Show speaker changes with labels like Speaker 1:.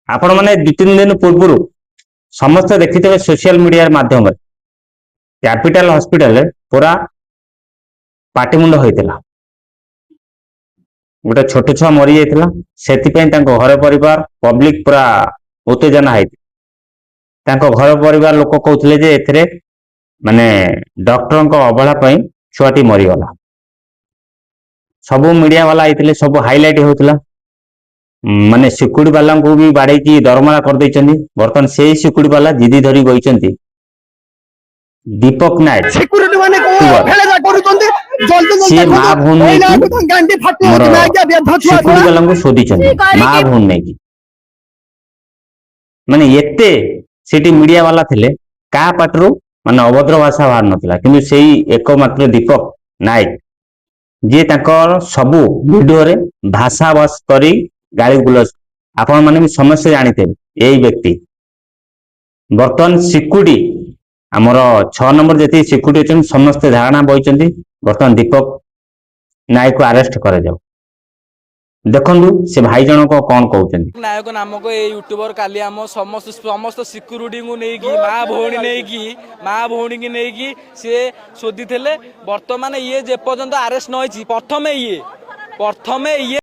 Speaker 1: आपण मैंने 2-3 दिन पूर्व समस्त देखिथे सोशल मीडिया माध्यम कैपिटल हॉस्पिटल पूरा पाटिमुंड होता गोटे छोट छुआ मरी जाता से घर परिवार पब्लिक पूरा उत्तेजना है घर परिवार लोक कहते माने डॉक्टर अवहेला छुआटी मरीगला सब मीडिया वाला आते सब हाइलाइट होता माने सिक्यूरिटी वाला को भी बाड़े की दरमाला कर बर्तमान से सिक्यूरिटी वाला जिदी धरी गई दीपक नायक
Speaker 2: सिक्यूरिटी माने को फेलेजा करूचंदी जल्दी
Speaker 1: सी
Speaker 2: जल्दी
Speaker 1: मां भून
Speaker 2: ओइला
Speaker 1: नहीं
Speaker 2: को गांडी फाटी होती ना क्या बेधा छुआ
Speaker 1: सिक्यूरिटी वाला को शोधी मां भून नहीं माने एते सिटी मीडिया वाला थिले का पाटरू माने अभद्र भाषा बाहर नथिला किंतु सेही एकमात्र दीपक नायक जे ताकर सबु वीडियो रे भाषा बस करी गाली गुलस आपण माने भी समस्या जानिते एई व्यक्ति बर्तमान सिक्यूरिटी आमर 6 नंबर जी सिक्यूरिटी अच्छे समस्त धारणा बही बर्तमान दीपक नायक को अरेस्ट कर जाओ देखु से भाई जन को कौन कहते
Speaker 3: नायक नामक ये यूट्यूबर काली आम समस्त समस्त सिक्यूरीटी को नहीं माँ भौणी नहीं माँ भौणी की नहीं सी शोधी थे बर्तमान ये जेपर्यंत अरेस्ट नहीं प्रथम ये